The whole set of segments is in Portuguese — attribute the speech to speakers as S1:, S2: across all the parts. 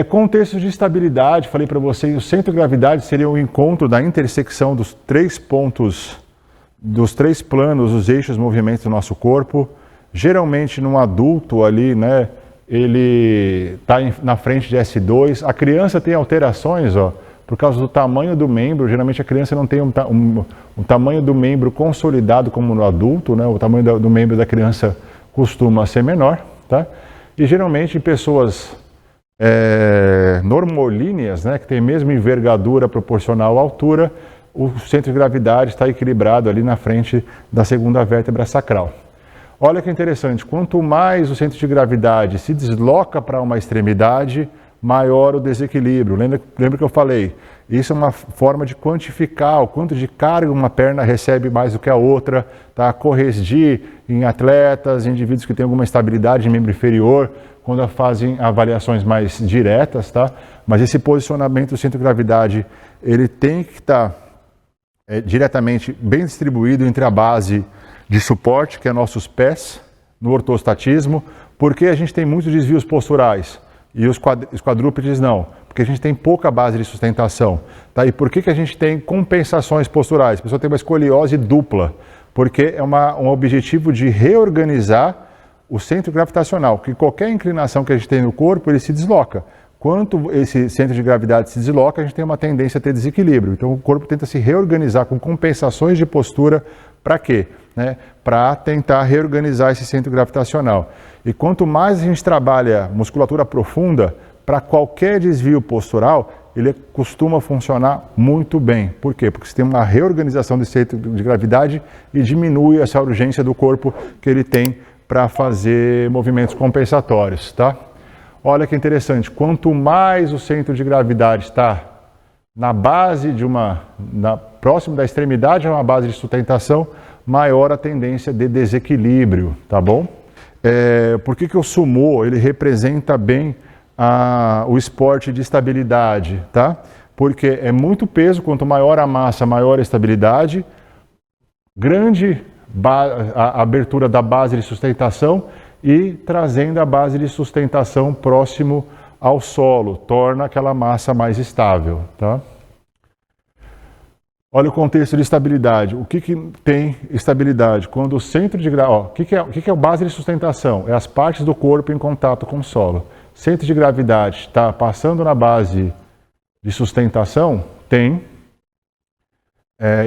S1: Contexto de estabilidade, falei para vocês, o centro de gravidade seria o encontro da intersecção dos 3 pontos, dos 3 planos, os eixos de movimento do nosso corpo. Geralmente, num adulto ali, né, ele está na frente de S2. A criança tem alterações, ó, por causa do tamanho do membro. Geralmente a criança não tem um tamanho do membro consolidado como no adulto, né? O tamanho do membro da criança costuma ser menor, tá? E geralmente em pessoas normolíneas, né, que tem a mesma envergadura proporcional à altura, o centro de gravidade está equilibrado ali na frente da segunda vértebra sacral. Olha que interessante, quanto mais o centro de gravidade se desloca para uma extremidade, maior o desequilíbrio. Lembra que eu falei? Isso é uma forma de quantificar o quanto de carga uma perna recebe mais do que a outra, tá? Corrigir em atletas, indivíduos que têm alguma estabilidade em membro inferior, quando fazem avaliações mais diretas, tá? Mas esse posicionamento do centro de gravidade, ele tem que estar diretamente bem distribuído entre a base de suporte, que é nossos pés, no ortostatismo, porque a gente tem muitos desvios posturais e os quadrúpedes não, porque a gente tem pouca base de sustentação, tá? E por que a gente tem compensações posturais? A pessoa tem uma escoliose dupla, porque é um objetivo de reorganizar o centro gravitacional, que qualquer inclinação que a gente tem no corpo, ele se desloca. Quanto esse centro de gravidade se desloca, a gente tem uma tendência a ter desequilíbrio. Então o corpo tenta se reorganizar com compensações de postura. Para quê? Né? Para tentar reorganizar esse centro gravitacional. E quanto mais a gente trabalha musculatura profunda, para qualquer desvio postural, ele costuma funcionar muito bem. Por quê? Porque você tem uma reorganização desse centro de gravidade e diminui essa urgência do corpo que ele tem para fazer movimentos compensatórios, tá? Olha que interessante, quanto mais o centro de gravidade está na base próximo da extremidade, é uma base de sustentação, maior a tendência de desequilíbrio, tá bom? Por que o sumô, ele representa bem o esporte de estabilidade, tá? Porque é muito peso, quanto maior a massa, maior a estabilidade, grande a abertura da base de sustentação e trazendo a base de sustentação próximo ao solo, torna aquela massa mais estável, tá? Olha o contexto de estabilidade. O que tem estabilidade? Quando o centro de gravidade... O que é a base de sustentação? É as partes do corpo em contato com o solo. Centro de gravidade está passando na base de sustentação, tem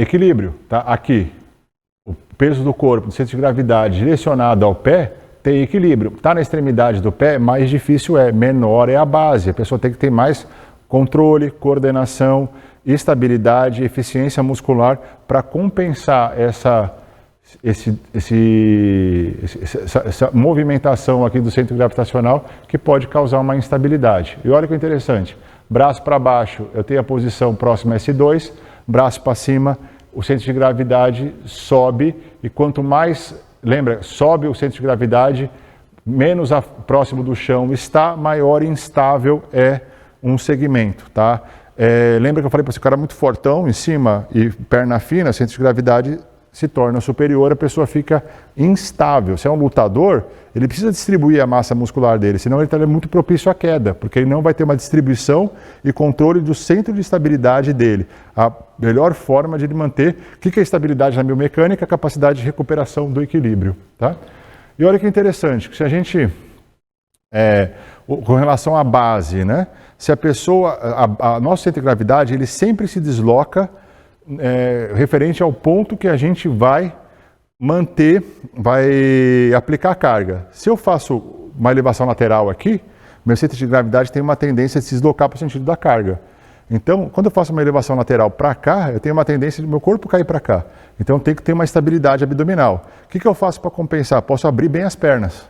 S1: equilíbrio, tá? Aqui. O peso do corpo, do centro de gravidade direcionado ao pé, tem equilíbrio. Está na extremidade do pé, mais difícil menor é a base. A pessoa tem que ter mais controle, coordenação, estabilidade, eficiência muscular para compensar essa movimentação aqui do centro gravitacional que pode causar uma instabilidade. E olha que interessante, braço para baixo eu tenho a posição próxima a S2, braço para cima, o centro de gravidade sobe e quanto mais, lembra, sobe o centro de gravidade, menos próximo do chão está, maior e instável é um segmento, tá? Lembra que eu falei para esse cara muito fortão em cima e perna fina, centro de gravidade se torna superior, a pessoa fica instável. Se é um lutador, ele precisa distribuir a massa muscular dele, senão ele está muito propício à queda, porque ele não vai ter uma distribuição e controle do centro de estabilidade dele. A melhor forma de ele manter, o que é estabilidade na biomecânica? A capacidade de recuperação do equilíbrio, tá? E olha que interessante, que se a gente, com relação à base, né? Se a pessoa, nosso centro de gravidade, ele sempre se desloca referente ao ponto que a gente vai manter, vai aplicar a carga. Se eu faço uma elevação lateral aqui, meu centro de gravidade tem uma tendência de se deslocar para o sentido da carga. Então, quando eu faço uma elevação lateral para cá, eu tenho uma tendência de meu corpo cair para cá. Então, tem que ter uma estabilidade abdominal. O que eu faço para compensar? Posso abrir bem as pernas,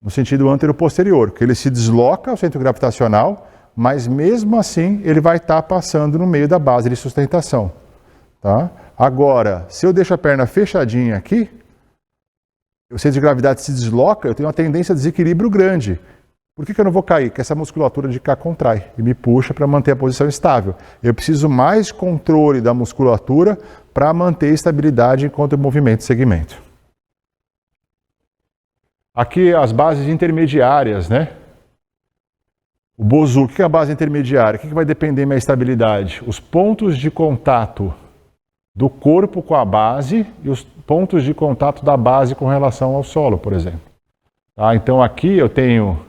S1: no sentido antero-posterior, que ele se desloca ao centro gravitacional, mas mesmo assim ele vai estar passando no meio da base de sustentação. Tá? Agora, se eu deixo a perna fechadinha aqui, o centro de gravidade se desloca, eu tenho uma tendência a desequilíbrio grande. Por que eu não vou cair? Porque essa musculatura de cá contrai e me puxa para manter a posição estável. Eu preciso mais controle da musculatura para manter estabilidade enquanto eu movimento segmento. Aqui as bases intermediárias, né? O BOSU, o que é a base intermediária? O que vai depender da minha estabilidade? Os pontos de contato do corpo com a base e os pontos de contato da base com relação ao solo, por exemplo. Tá? Então aqui eu tenho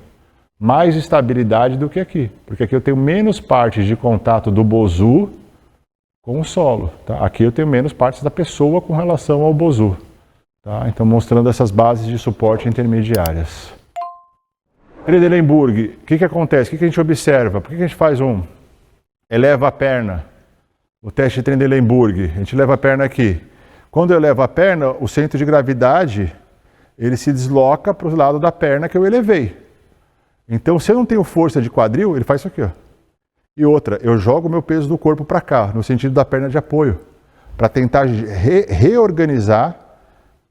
S1: mais estabilidade do que aqui, porque aqui eu tenho menos partes de contato do BOSU com o solo. Tá? Aqui eu tenho menos partes da pessoa com relação ao BOSU. Tá? Então mostrando essas bases de suporte intermediárias. Trendelenburg, o que acontece? O que a gente observa? Por que a gente faz eleva a perna? O teste de Trendelenburg, a gente leva a perna aqui. Quando eu levo a perna, o centro de gravidade, ele se desloca para o lado da perna que eu elevei. Então, se eu não tenho força de quadril, ele faz isso aqui, ó. E outra, eu jogo o meu peso do corpo para cá, no sentido da perna de apoio, para tentar reorganizar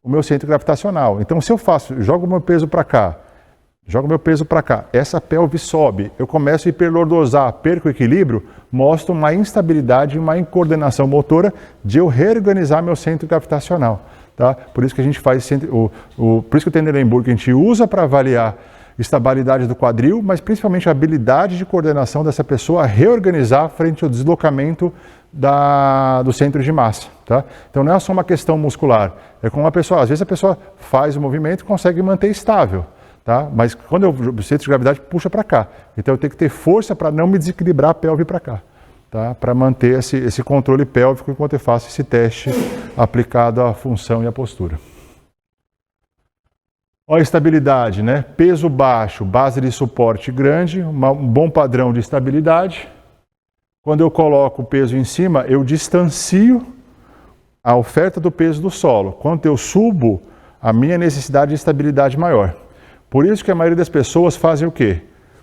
S1: o meu centro gravitacional. Então, se eu jogo o meu peso para cá, essa pelve sobe, eu começo a hiperlordosar, perco o equilíbrio, mostra uma instabilidade e uma incoordenação motora de eu reorganizar meu centro gravitacional. Tá? Por isso que a gente faz, por isso que o Trendelenburg a gente usa para avaliar estabilidade do quadril, mas principalmente a habilidade de coordenação dessa pessoa a reorganizar frente ao deslocamento do centro de massa. Tá? Então não é só uma questão muscular, é como às vezes a pessoa faz o movimento e consegue manter estável. Tá? Mas quando o centro de gravidade puxa para cá, então eu tenho que ter força para não me desequilibrar a pelve para cá, tá? Para manter esse controle pélvico enquanto eu faço esse teste aplicado à função e à postura. Olha a estabilidade, né? Peso baixo, base de suporte grande, um bom padrão de estabilidade. Quando eu coloco o peso em cima, eu distancio a oferta do peso do solo. Quando eu subo, a minha necessidade de estabilidade maior. Por isso que a maioria das pessoas fazem o quê?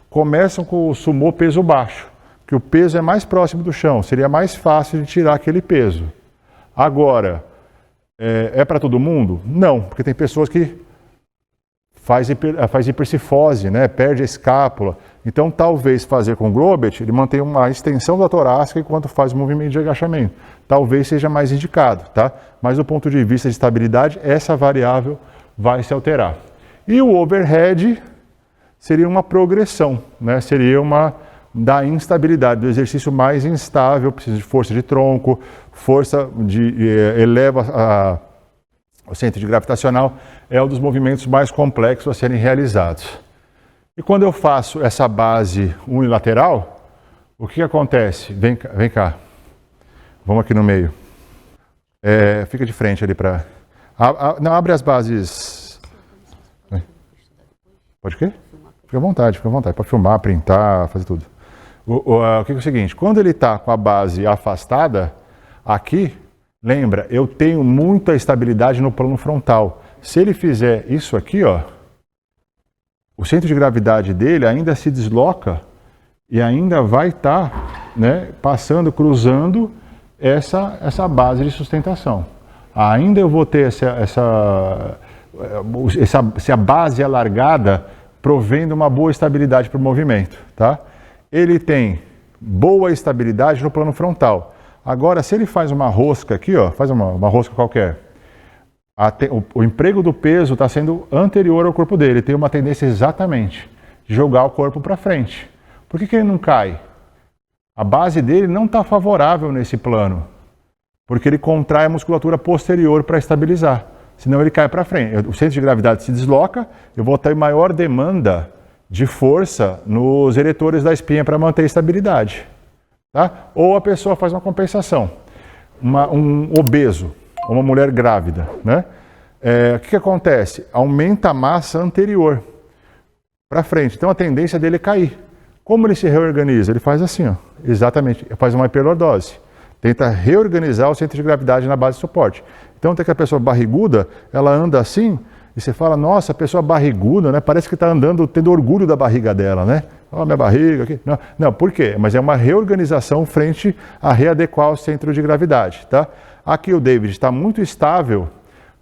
S1: Começam com o sumô peso baixo, que o peso é mais próximo do chão, seria mais fácil de tirar aquele peso. Agora, é para todo mundo? Não, porque tem pessoas que faz hipercifose, né? Perde a escápula. Então, talvez fazer com o Globet, ele mantém uma extensão da torácica enquanto faz o movimento de agachamento. Talvez seja mais indicado, tá? Mas do ponto de vista de estabilidade, essa variável vai se alterar. E o overhead seria uma progressão, né? Seria da instabilidade, do exercício mais instável, precisa de força de tronco, eleva o centro de gravitacional, é um dos movimentos mais complexos a serem realizados. E quando eu faço essa base unilateral, o que acontece? Vem cá. Vamos aqui no meio. Fica de frente ali para... Não, abre as bases... Pode o quê? Fica à vontade. Pode filmar, printar, fazer tudo. O que é o seguinte, quando ele está com a base afastada, aqui, lembra, eu tenho muita estabilidade no plano frontal. Se ele fizer isso aqui, ó, o centro de gravidade dele ainda se desloca e ainda vai estar, né, cruzando essa base de sustentação. Ainda eu vou ter essa base alargada provendo uma boa estabilidade para o movimento, tá? Ele tem boa estabilidade no plano frontal. Agora, se ele faz uma rosca aqui, ó, faz uma rosca qualquer, o emprego do peso está sendo anterior ao corpo dele, tem uma tendência exatamente de jogar o corpo para frente. Por que ele não cai? A base dele não está favorável nesse plano, porque ele contrai a musculatura posterior para estabilizar. Senão ele cai para frente. O centro de gravidade se desloca, eu vou ter maior demanda de força nos eretores da espinha para manter a estabilidade. Tá? Ou a pessoa faz uma compensação. Um obeso, ou uma mulher grávida. Né? O que acontece? Aumenta a massa anterior para frente. Então a tendência dele é cair. Como ele se reorganiza? Ele faz assim, ó, exatamente, faz uma hiperlordose. Tenta reorganizar o centro de gravidade na base de suporte. Então, tem que a pessoa barriguda, ela anda assim, e você fala, nossa, a pessoa barriguda, né? Parece que está andando, tendo orgulho da barriga dela, né? Olha a minha barriga aqui. Não, por quê? Mas é uma reorganização frente a readequar o centro de gravidade, tá? Aqui o David está muito estável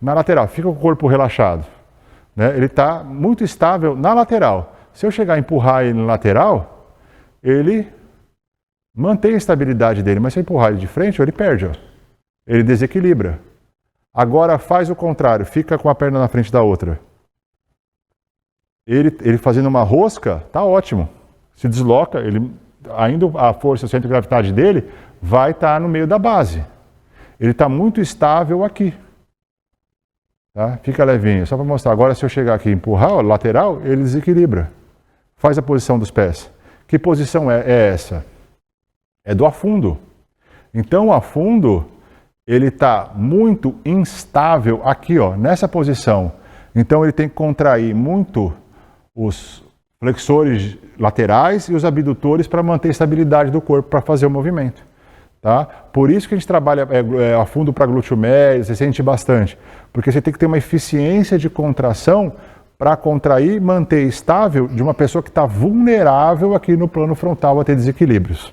S1: na lateral, fica com o corpo relaxado. Né? Ele está muito estável na lateral. Se eu chegar a empurrar ele na lateral, ele mantém a estabilidade dele, mas se eu empurrar ele de frente, ele perde, ó. Ele desequilibra. Agora faz o contrário, fica com a perna na frente da outra. Ele fazendo uma rosca, tá ótimo. se desloca, ainda a força, o centro de gravidade dele vai estar no meio da base. Ele está muito estável aqui. Tá? Fica levinho, só para mostrar. Agora, se eu chegar aqui e empurrar, ó, lateral, ele desequilibra. Faz a posição dos pés. Que posição é essa? É do afundo. Então, o afundo, ele está muito instável aqui, ó, nessa posição. Então, ele tem que contrair muito os flexores laterais e os abdutores para manter a estabilidade do corpo, para fazer o movimento. Tá? Por isso que a gente trabalha afundo para glúteo médio, você sente bastante. Porque você tem que ter uma eficiência de contração para contrair e manter estável de uma pessoa que está vulnerável aqui no plano frontal a ter desequilíbrios.